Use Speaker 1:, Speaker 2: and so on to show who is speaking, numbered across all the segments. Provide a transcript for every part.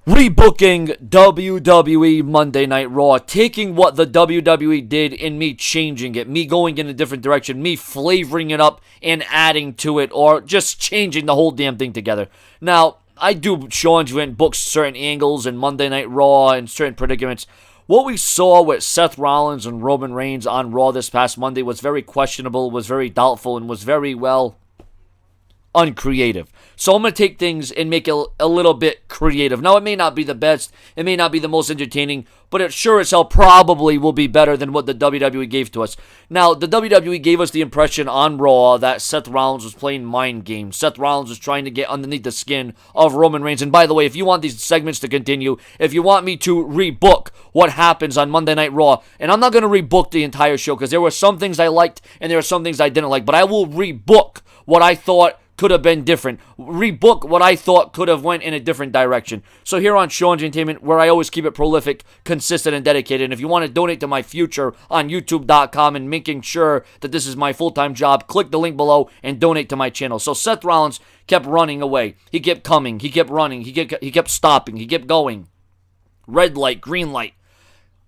Speaker 1: Rebooking WWE Monday Night Raw, taking what the WWE did and me changing it, me going in a different direction, me flavoring it up and adding to it, or just changing the whole damn thing together. Now, I do Sean's went books certain angles and Monday Night Raw and certain predicaments. What we saw with Seth Rollins and Roman Reigns on Raw this past Monday was very questionable, was very doubtful, and was very, well, uncreative. So I'm going to take things and make it a little bit creative. Now, it may not be the best, it may not be the most entertaining, but it sure as hell probably will be better than what the WWE gave to us. Now, the WWE gave us the impression on Raw that Seth Rollins was playing mind games. Seth Rollins was trying to get underneath the skin of Roman Reigns. And by the way, if you want these segments to continue, if you want me to rebook what happens on Monday Night Raw, and I'm not going to rebook the entire show because there were some things I liked and there were some things I didn't like, but I will rebook what I thought could have been different. Rebook what I thought could have went in a different direction. So here on Sean's Entertainment, where I always keep it prolific, consistent, and dedicated. And if you want to donate to my future on YouTube.com and making sure that this is my full-time job, click the link below and donate to my channel. So Seth Rollins kept running away. He kept coming. He kept running. He kept stopping. He kept going. Red light, green light.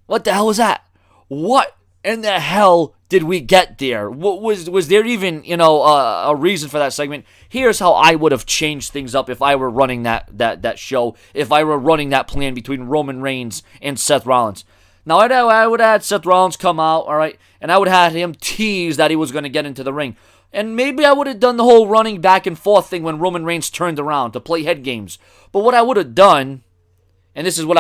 Speaker 1: What the hell was that? What in the hell did we get there? Was there even, a reason for that segment? Here's how I would have changed things up if I were running that show, if I were running that plan between Roman Reigns and Seth Rollins. Now, I would have had Seth Rollins come out, all right, and I would have had him tease that he was going to get into the ring. And maybe I would have done the whole running back and forth thing when Roman Reigns turned around to play head games. But what I would have done, and this is what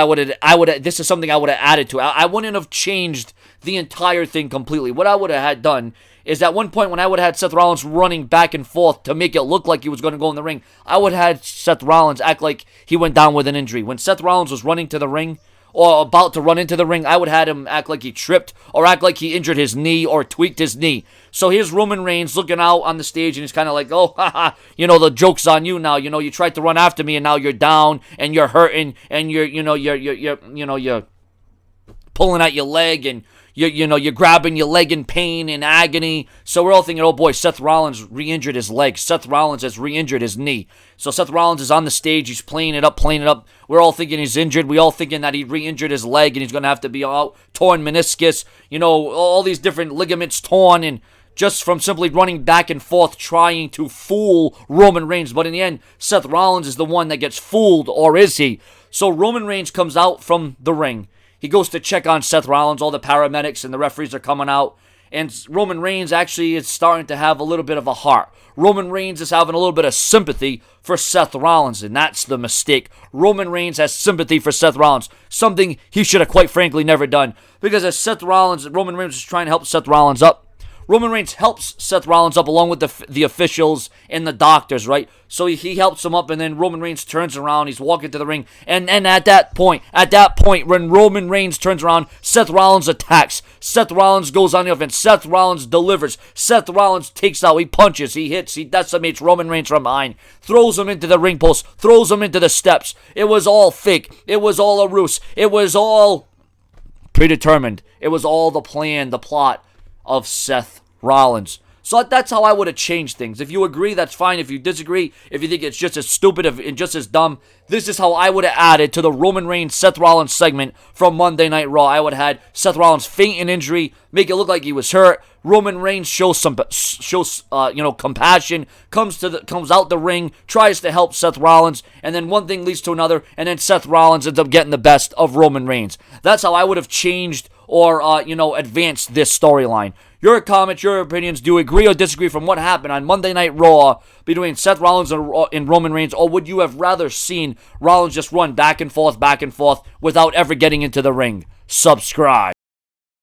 Speaker 1: this is something I would have added to it. I wouldn't have changed the entire thing completely. What I would have had done is at one point when I would have had Seth Rollins running back and forth to make it look like he was going to go in the ring, I would have had Seth Rollins act like he went down with an injury. When Seth Rollins was running to the ring or about to run into the ring, I would have had him act like he tripped or act like he injured his knee or tweaked his knee. So here's Roman Reigns looking out on the stage and he's kind of like, oh, haha, the joke's on you now. You tried to run after me and now you're down and you're hurting and you're pulling at your leg and you're grabbing your leg in pain and agony. So we're all thinking, oh boy, Seth Rollins re-injured his leg. Seth Rollins has re-injured his knee. So Seth Rollins is on the stage. He's playing it up. We're all thinking he's injured. We all thinking that he re-injured his leg and he's going to have to be out. Torn meniscus, all these different ligaments torn and just from simply running back and forth trying to fool Roman Reigns. But in the end, Seth Rollins is the one that gets fooled, or is he? So Roman Reigns comes out from the ring. He goes to check on Seth Rollins. All the paramedics and the referees are coming out. And Roman Reigns actually is starting to have a little bit of a heart. Roman Reigns is having a little bit of sympathy for Seth Rollins, and that's the mistake. Roman Reigns has sympathy for Seth Rollins, something he should have quite frankly never done. Because as Roman Reigns is trying to help Seth Rollins up, Roman Reigns helps Seth Rollins up along with the officials and the doctors, right? So he helps him up, and then Roman Reigns turns around. He's walking to the ring, and at that point, when Roman Reigns turns around, Seth Rollins attacks. Seth Rollins goes on the offense. Seth Rollins delivers. Seth Rollins takes out. He punches. He hits. He decimates Roman Reigns from behind. Throws him into the ring post. Throws him into the steps. It was all fake. It was all a ruse. It was all predetermined. It was all the plan, the plot of Seth Rollins. So that's how I would have changed things. If you agree, that's fine. If you disagree, if you think it's just as stupid and just as dumb, this is how I would have added to the Roman Reigns Seth Rollins segment from Monday Night Raw. I would have had Seth Rollins feign an injury, make it look like he was hurt. Roman Reigns shows compassion, comes out the ring, tries to help Seth Rollins, and then one thing leads to another, and then Seth Rollins ends up getting the best of Roman Reigns. That's how I would have changed or advanced this storyline. Your comments, your opinions, do you agree or disagree from what happened on Monday Night Raw between Seth Rollins and Roman Reigns, or would you have rather seen Rollins just run back and forth without ever getting into the ring? Subscribe.